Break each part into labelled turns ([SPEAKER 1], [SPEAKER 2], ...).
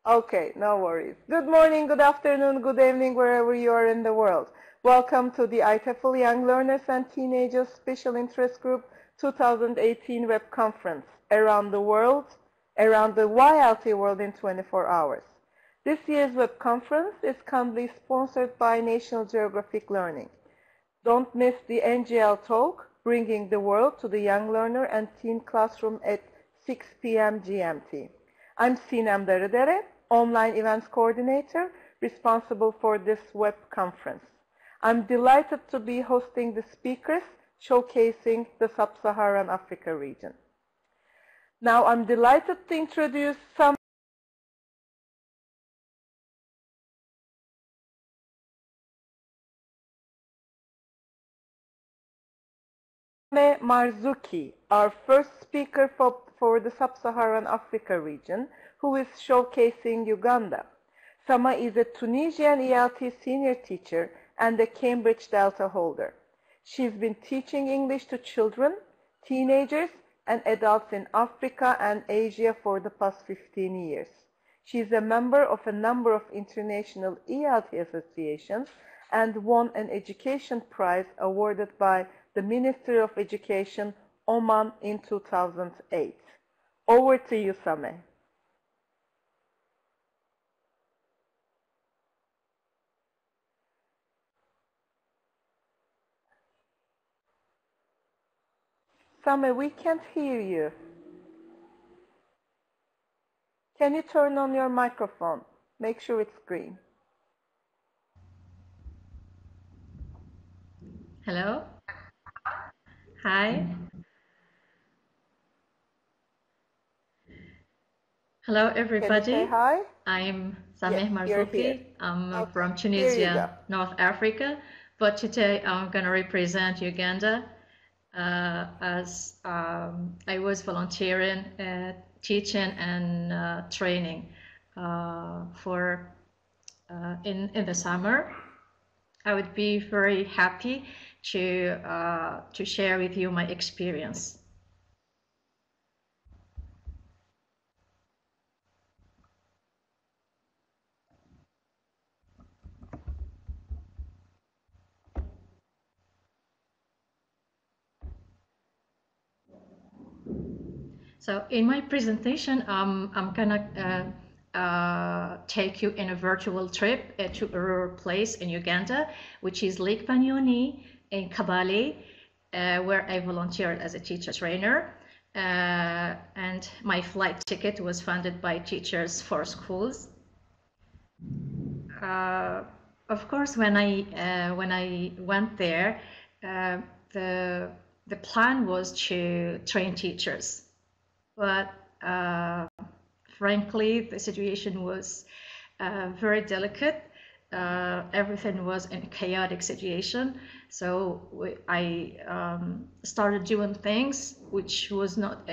[SPEAKER 1] Okay, no worries. Good morning, good afternoon, good evening, wherever you are in the world. Welcome to the IATEFL Young Learners and Teenagers Special Interest Group 2018 Web Conference, Around the World, around the YLT world in 24 hours. This year's web conference is kindly sponsored by National Geographic Learning. Don't miss the NGL talk, Bringing the World to the Young Learner and Teen Classroom at 6 p.m. GMT. I'm Sinem Darıdere, Online Events Coordinator, responsible for this web conference. I'm delighted to be hosting the speakers showcasing the Sub-Saharan Africa region. Now I'm delighted to introduce Sameh Marzougui, our first speaker for the Sub-Saharan Africa region, who is showcasing Uganda. Sameh is a Tunisian ELT senior teacher and a Cambridge Delta holder. She's been teaching English to children, teenagers, and adults in Africa and Asia for the past 15 years. She is a member of a number of international ELT associations and won an education prize awarded by the Ministry of Education, Oman, in 2008. Over to you, Sameh. Sameh, we can't hear you. Can you turn on your microphone? Make sure it's green.
[SPEAKER 2] Hello. Hi. Hello, everybody.
[SPEAKER 1] Can you say hi?
[SPEAKER 2] I'm Sameh Marzougui. I'm from
[SPEAKER 1] Here you
[SPEAKER 2] Tunisia, North Africa, but today I'm going to represent Uganda as I was volunteering, teaching and training for in the summer. I would be very happy to share with you my experience. So in my presentation, I'm gonna take you in a virtual trip to a rural place in Uganda, which is Lake Banyoni in Kabale, where I volunteered as a teacher trainer. And my flight ticket was funded by Teachers for Schools. Of course, when I went there, the plan was to train teachers. But frankly, the situation was very delicate. Everything was in a chaotic situation. So I started doing things which was not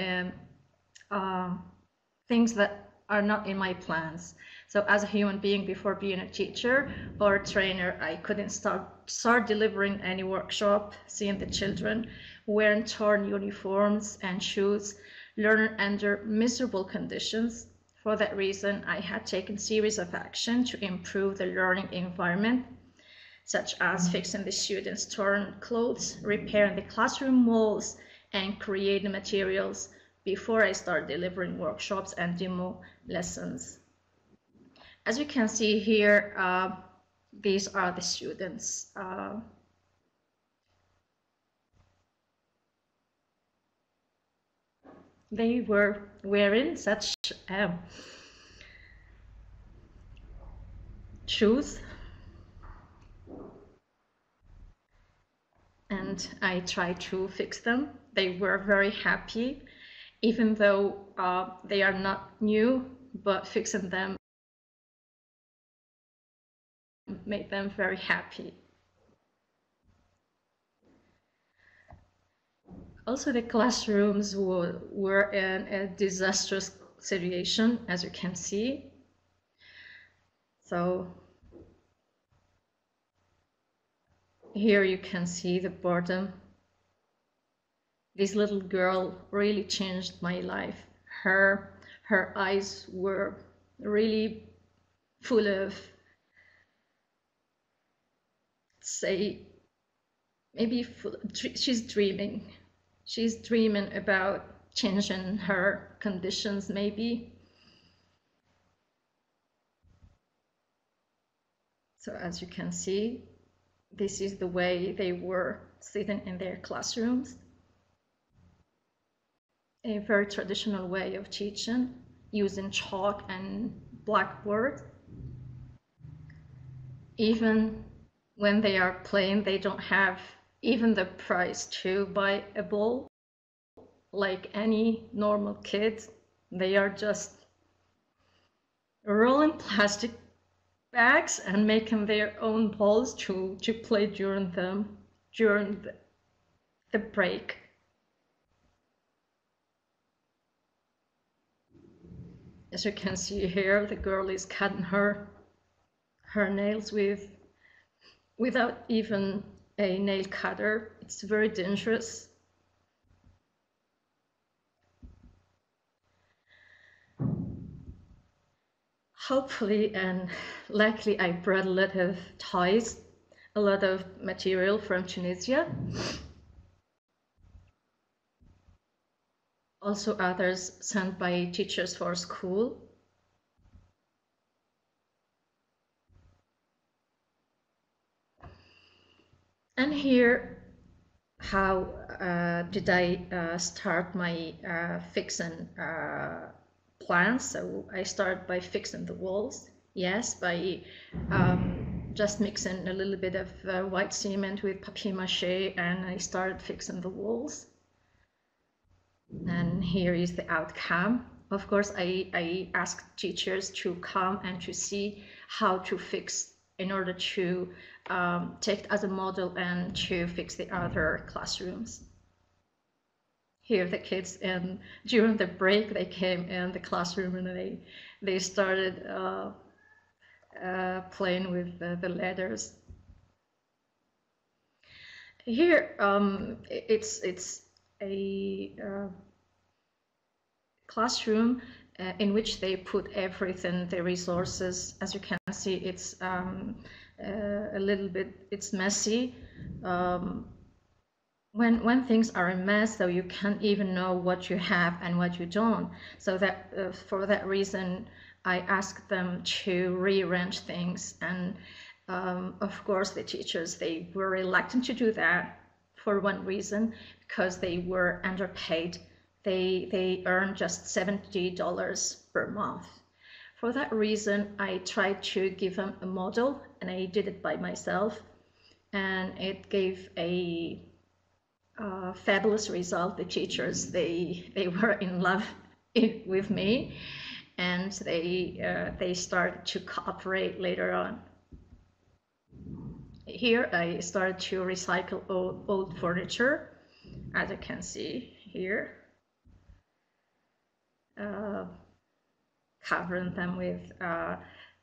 [SPEAKER 2] things that are not in my plans. So as a human being, before being a teacher or a trainer, I couldn't start delivering any workshop, seeing the children wearing torn uniforms and shoes, learning under miserable conditions. For that reason, I had taken series of action to improve the learning environment, such as fixing the students' torn clothes, repairing the classroom walls, and creating materials before I start delivering workshops and demo lessons. As you can see here, these are the students. They were wearing such shoes, and I tried to fix them. They were very happy, even though they are not new, but fixing them made them very happy. Also, the classrooms were in a disastrous situation, as you can see. So here you can see the boredom. This little girl really changed my life. Her eyes were really full of, say, maybe she's dreaming. She's dreaming about changing her conditions, maybe. So as you can see, this is the way they were sitting in their classrooms. A very traditional way of teaching, using chalk and blackboard. Even when they are playing, they don't have even the price to buy a ball like any normal kid. They are just rolling plastic bags and making their own balls to play during the break. As you can see here, the girl is cutting her nails without even a nail cutter. It's very dangerous. Hopefully and luckily I brought a lot of toys, a lot of material from Tunisia. Also others sent by teachers for school. And here, how did I start my fixing plans? So I start by fixing the walls. Yes, by just mixing a little bit of white cement with papier-mâché, and I started fixing the walls. And here is the outcome. Of course, I asked teachers to come and to see how to fix in order to take it as a model and to fix the other classrooms. Here the kids, and during the break they came in the classroom and they started playing with the letters. Here it's a classroom in which they put everything, the resources. As you can see, it's a little bit, it's messy. When things are a mess, so you can't even know what you have and what you don't. So that for that reason, I asked them to rearrange things. And of course, the teachers, they were reluctant to do that for one reason, because they were underpaid. They earn just $70 per month. For that reason, I tried to give them a model, and I did it by myself, and it gave a fabulous result. The teachers, they were in love with me, and they started to cooperate later on. Here I started to recycle old furniture, as you can see here. Covering them with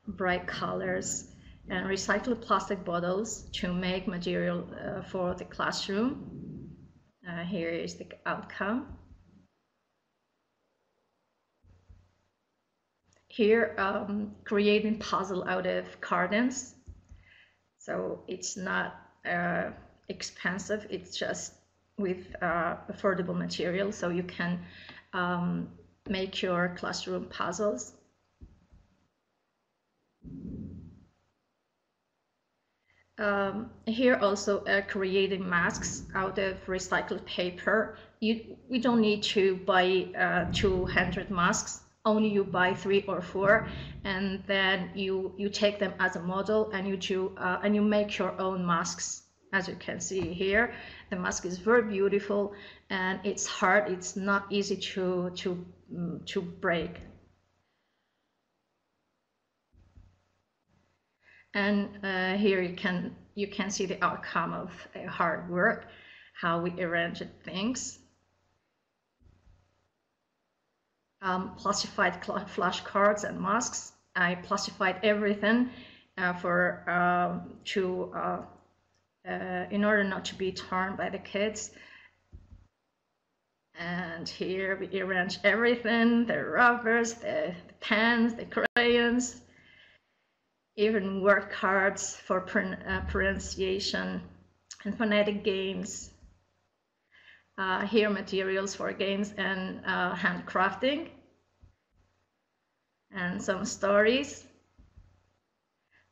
[SPEAKER 2] bright colors, and recycled plastic bottles to make material for the classroom. Here is the outcome. Here, creating puzzle out of cartons. So it's not expensive, it's just with affordable material, so you can make your classroom puzzles. Here also creating masks out of recycled paper. We don't need to buy 200 masks, only you buy 3 or 4, and then you take them as a model, and you make your own masks. As you can see here, the mask is very beautiful, and it's hard. It's not easy to break. And here you can see the outcome of hard work, how we arranged things. Plastified flashcards and masks. I plastified everything in order not to be torn by the kids. And here we arrange everything, the rubbers, the pens, the crayons, even word cards for pronunciation and phonetic games. Here materials for games and handcrafting, and some stories,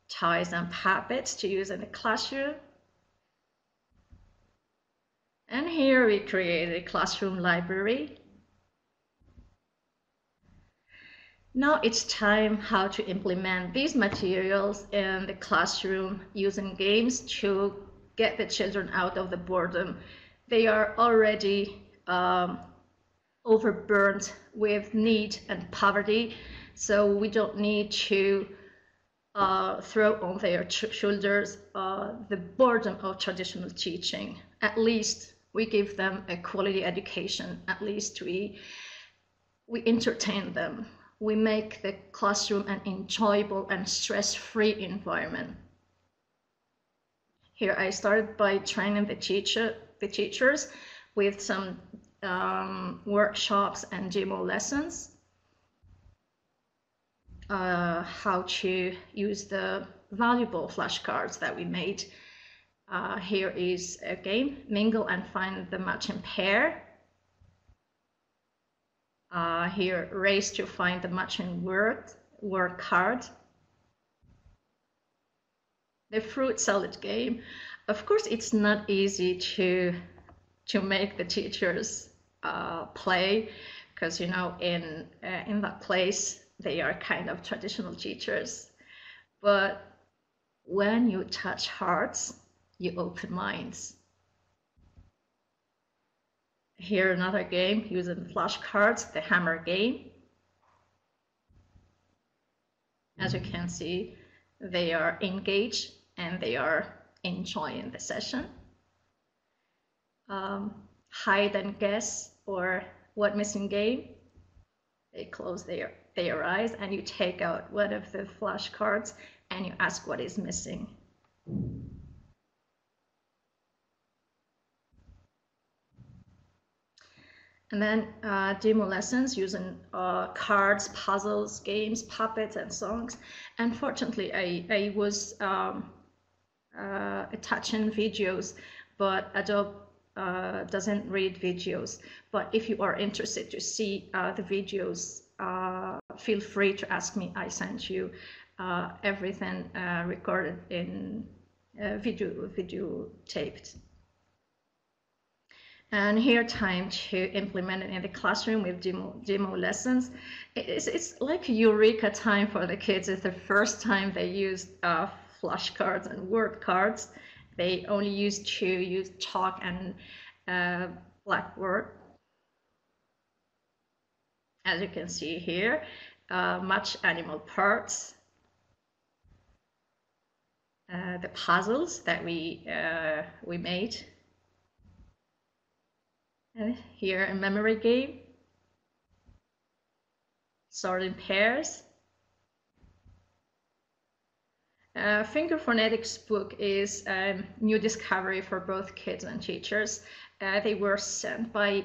[SPEAKER 2] toys and puppets to use in the classroom. And here we create a classroom library. Now it's time how to implement these materials in the classroom using games to get the children out of the boredom. They are already overburdened with need and poverty, so we don't need to throw on their shoulders the burden of traditional teaching. At least we give them a quality education. At least we entertain them. We make the classroom an enjoyable and stress-free environment. Here I started by training the teachers with some workshops and demo lessons. How to use the valuable flashcards that we made. Here is a game, mingle and find the matching pair. Here, race to find the matching word card. The fruit salad game. Of course, it's not easy to make the teachers play, because in that place they are kind of traditional teachers. But when you touch hearts, you open minds. Here another game using flashcards, the hammer game. As you can see, they are engaged and they are enjoying the session. Hide and guess, or what missing game. They close their eyes and you take out one of the flashcards and you ask what is missing. And then demo lessons using cards, puzzles, games, puppets, and songs. Unfortunately, I was attaching videos, but Adobe doesn't read videos. But if you are interested to see the videos, feel free to ask me. I sent you everything recorded in video taped. And here, time to implement it in the classroom with demo lessons. It's like a eureka time for the kids. It's the first time they use flashcards and word cards. They only used to use chalk and blackboard. As you can see here, match animal parts. The puzzles that we made. And here a memory game, sorting pairs. Finger phonetics book is a new discovery for both kids and teachers. They were sent by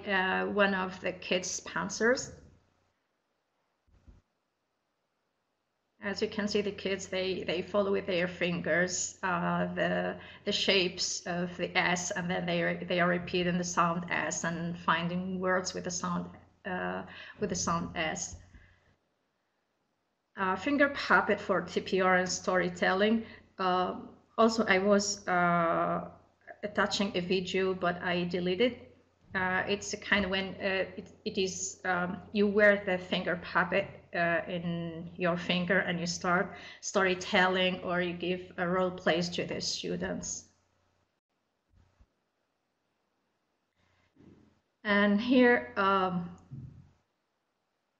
[SPEAKER 2] one of the kids' sponsors. As you can see, the kids, they follow with their fingers the shapes of the S, and then they are repeating the sound S and finding words with the sound S. Finger puppet for TPR and storytelling. Also, I was attaching a video, but I deleted. It's a kind of when it is you wear the finger puppet in your finger and you start storytelling, or you give a role plays to the students. And here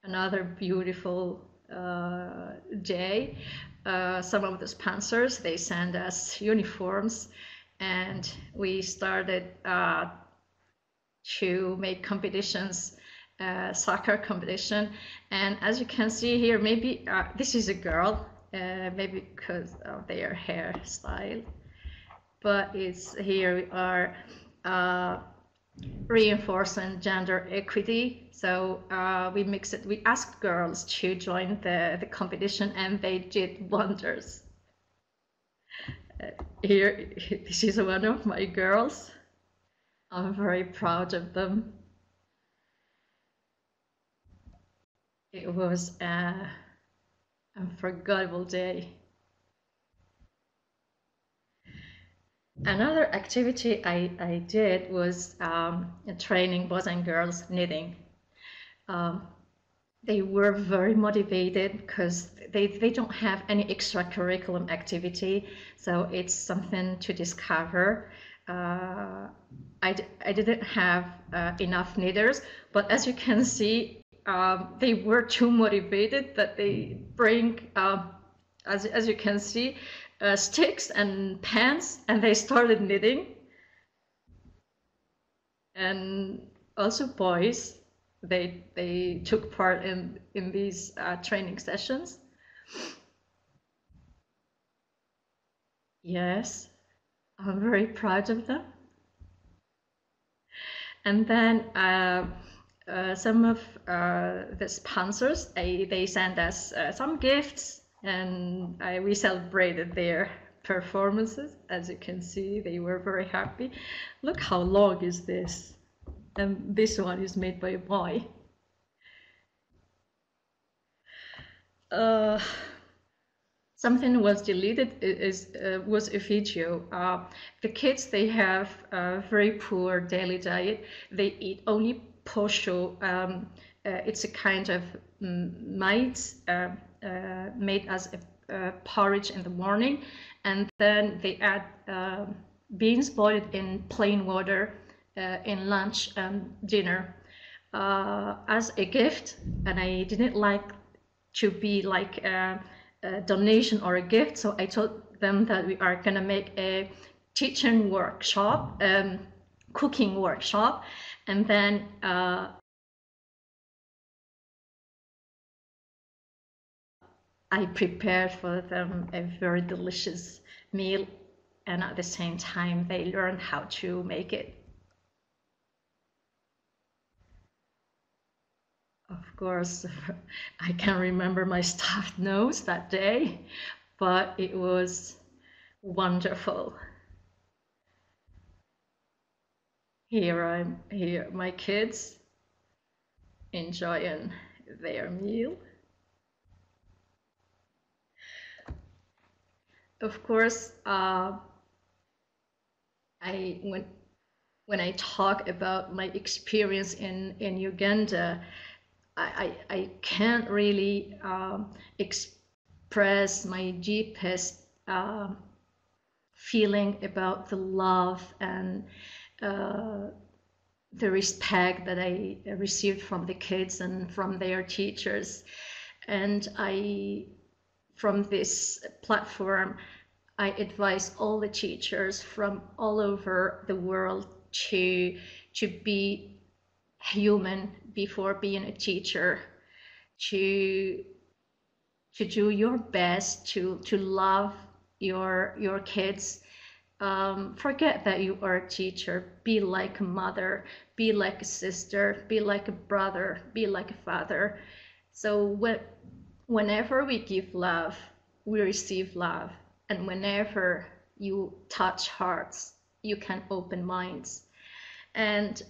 [SPEAKER 2] another beautiful day. Some of the sponsors, they send us uniforms, and we started to make competitions, soccer competition. And as you can see here, maybe this is a girl, maybe because of their hairstyle, but it's here we are reinforcing gender equity. So we mixed it. We asked girls to join the competition, and they did wonders. Here, this is one of my girls. I'm very proud of them. It was an unforgettable day. Another activity I did was training boys and girls knitting. They were very motivated because they don't have any extracurriculum activity, so it's something to discover. I didn't have enough knitters, but as you can see, they were too motivated that they bring, as you can see, sticks and pants, and they started knitting. And also boys, they took part in these training sessions. Yes, I'm very proud of them. And then some of the sponsors, they sent us some gifts, and we celebrated their performances. As you can see, they were very happy. Look how long is this. And this one is made by a boy. Something was deleted, was a video. The kids, they have a very poor daily diet. They eat only posho. It's a kind of maize made as a porridge in the morning, and then they add beans boiled in plain water in lunch and dinner as a gift. And I didn't like to be like a donation or a gift, so I told them that we are gonna make a teaching workshop, cooking workshop, and then I prepared for them a very delicious meal, and at the same time they learned how to make it. Of course, I can't remember my stuffed nose that day, but it was wonderful. Here my kids enjoying their meal. Of course, when I talk about my experience in Uganda, I can't really express my deepest feeling about the love and the respect that I received from the kids and from their teachers. And from this platform, I advise all the teachers from all over the world to be human before being a teacher, to do your best to love your kids. Forget that you are a teacher. Be like a mother, be like a sister, be like a brother, be like a father. So whenever we give love, we receive love. And whenever you touch hearts, you can open minds. And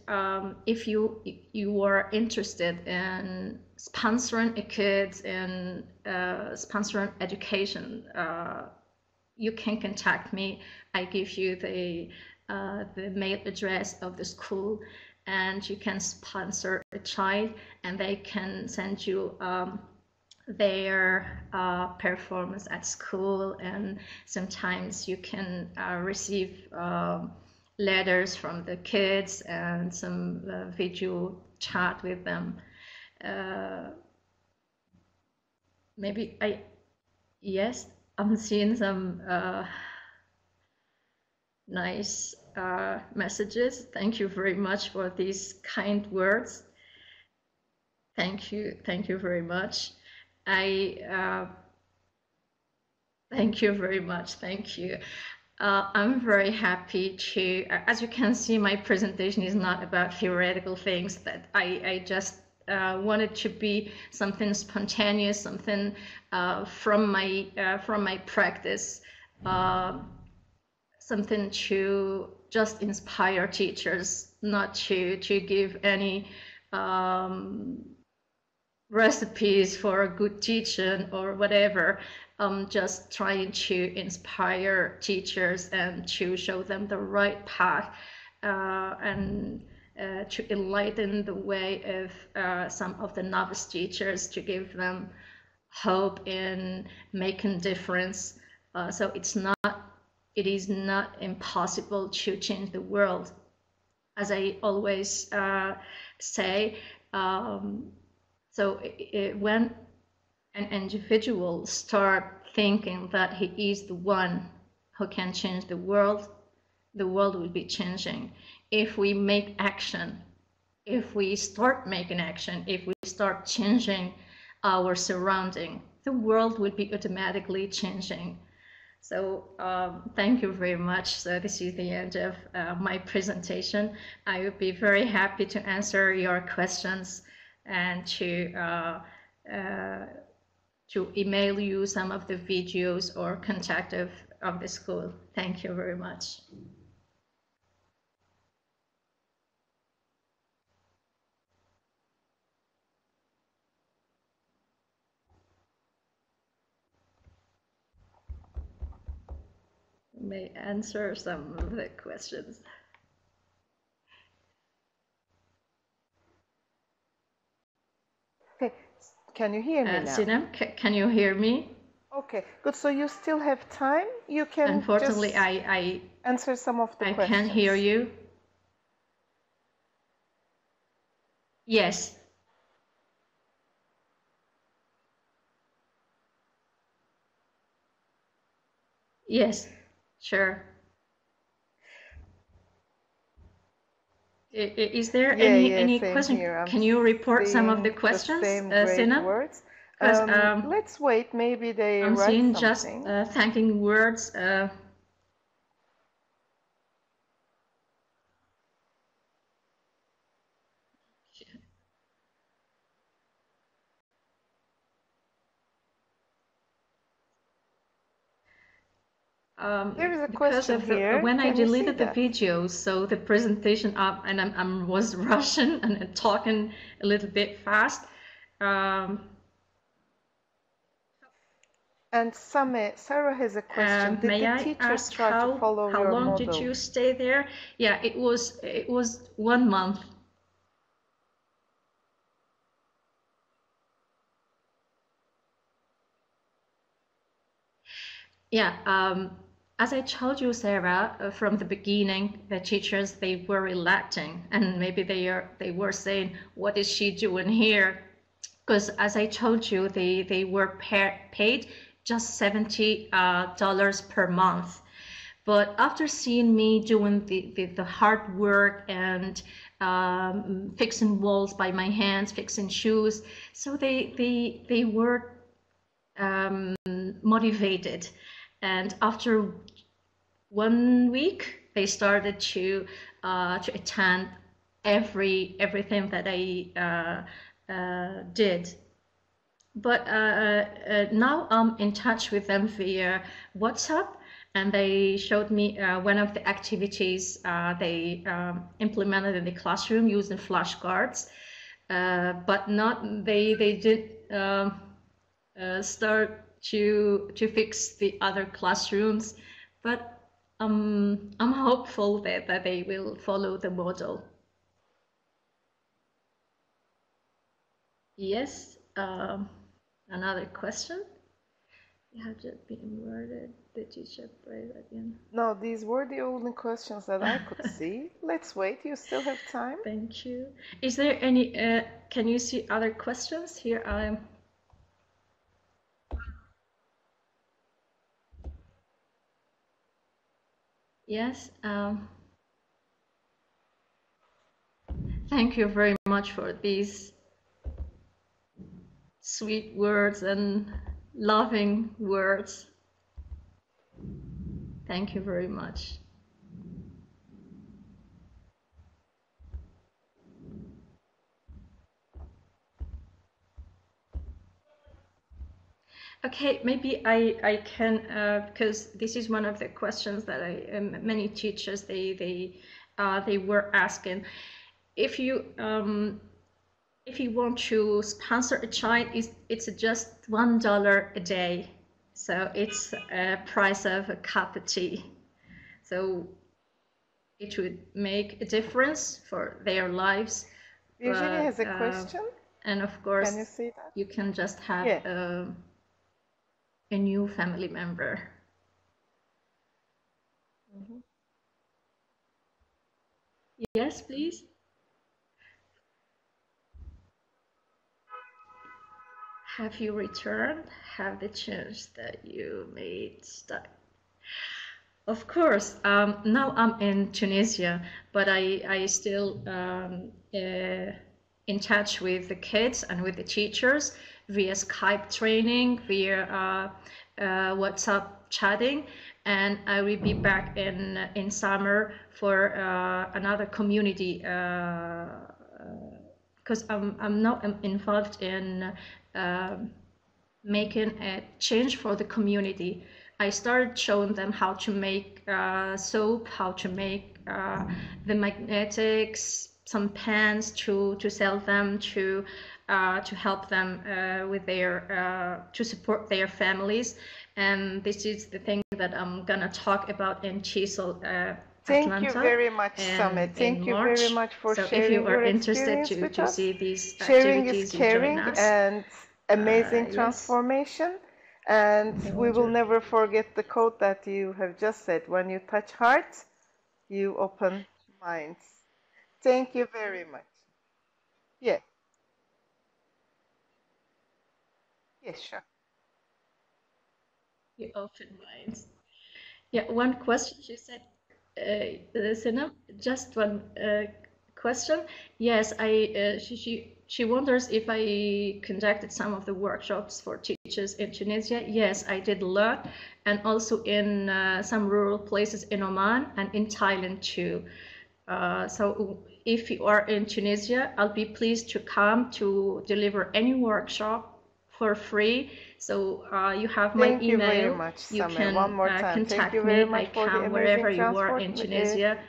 [SPEAKER 2] if you are interested in sponsoring a kid and sponsoring education, you can contact me. I give you the mail address of the school, and you can sponsor a child, and they can send you their performance at school, and sometimes you can receive letters from the kids and some video chat with them. Maybe yes, I'm seeing some nice messages. Thank you very much for these kind words. Thank you very much. Thank you very much. Thank you. I'm very happy to, as you can see, my presentation is not about theoretical things, that I just wanted to be something spontaneous, something from my practice, something to just inspire teachers, not to give any recipes for a good teaching or whatever. Just trying to inspire teachers and to show them the right path, and to enlighten the way of some of the novice teachers, to give them hope in making difference. So it is not impossible to change the world. As I always say, so when an individual start thinking that he is the one who can change the world will be changing. If we make action, if we start making action, if we start changing our surrounding, the world will be automatically changing. So thank you very much. So this is the end of my presentation. I would be very happy to answer your questions and to email you some of the videos or contact of the school. Thank you very much. May answer some of the questions.
[SPEAKER 1] Okay, can you hear me now?
[SPEAKER 2] Sinem, can you hear me?
[SPEAKER 1] Okay, good. So you still have time. You can
[SPEAKER 2] Unfortunately,
[SPEAKER 1] just
[SPEAKER 2] I
[SPEAKER 1] answer some of the questions.
[SPEAKER 2] I can't hear you. Yes. Yes, sure. Is there any question? Can you report some of the questions, Sinem?
[SPEAKER 1] Let's wait. Maybe they
[SPEAKER 2] I'm
[SPEAKER 1] write
[SPEAKER 2] seeing
[SPEAKER 1] something.
[SPEAKER 2] just thanking words.
[SPEAKER 1] There is a question here.
[SPEAKER 2] When I
[SPEAKER 1] Can you
[SPEAKER 2] deleted
[SPEAKER 1] see
[SPEAKER 2] the videos, so the presentation up, and I was rushing and talking a little bit fast.
[SPEAKER 1] And Sarah has a question. Did the teachers try to follow your model?
[SPEAKER 2] How long did you stay there? Yeah, it was 1 month. Yeah, as I told you, Sarah, from the beginning, the teachers, they were reluctant, and maybe they were saying, what is she doing here? Because as I told you, they were paid just $70 per month. But after seeing me doing the hard work and fixing walls by my hands, fixing shoes, so they were motivated. And after 1 week, they started to attend everything that I did. But now I'm in touch with them via WhatsApp, and they showed me one of the activities they implemented in the classroom using flashcards, but they did start to fix the other classrooms, but I'm hopeful that they will follow the model. Yes, another question. You have just been inverted. The teacher prayed again.
[SPEAKER 1] No, these were the only questions that I could see. Let's wait. You still have time.
[SPEAKER 2] Thank you. Is there any? Can you see other questions here? Yes. Thank you very much for these sweet words and loving words. Thank you very much. Okay, maybe I can, because this is one of the questions that many teachers they were asking. If you want to sponsor a child, it's just $1 a day, so it's a price of a cup of tea. So it would make a difference for their lives.
[SPEAKER 1] Virginia has a question.
[SPEAKER 2] And of course,
[SPEAKER 1] can you see that?
[SPEAKER 2] You can just have a new family member. Mm-hmm. Yes, please. Have you returned? Have the change that you made stuck? Of course. Now I'm in Tunisia, but I still in touch with the kids and with the teachers via Skype training, via WhatsApp chatting, and I will be back in summer for another community because I'm now involved in making a change for the community. I started showing them how to make soap, how to make the magnetics, some pens to sell them, to help them with their to support their families. And this is the thing that I'm gonna talk about in Chisel,
[SPEAKER 1] Thank
[SPEAKER 2] Atlanta,
[SPEAKER 1] you very much, Sameh. Thank you very much for sharing your experience with us.
[SPEAKER 2] See these
[SPEAKER 1] sharing is
[SPEAKER 2] activities,
[SPEAKER 1] caring and amazing transformation. And we will never forget the quote that you have just said. When you touch hearts, you open minds. Thank you very much. Yeah. Yes, sure.
[SPEAKER 2] You open minds. Yeah, one question she said, Sina, just one question. Yes, she wonders if I conducted some of the workshops for teachers in Tunisia. Yes, I did a lot, and also in some rural places in Oman and in Thailand too. So if you are in Tunisia, I'll be pleased to come to deliver any workshop for free. So you have my email.
[SPEAKER 1] Thank you very much, Sameh. One more time. Thank you very much for the amazing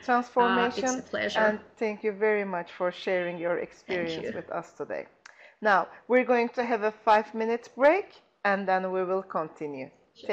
[SPEAKER 1] transformation.
[SPEAKER 2] It's a pleasure.
[SPEAKER 1] And thank you very much for sharing your experience with us today. Now, we're going to have a 5-minute break, and then we will continue. Thank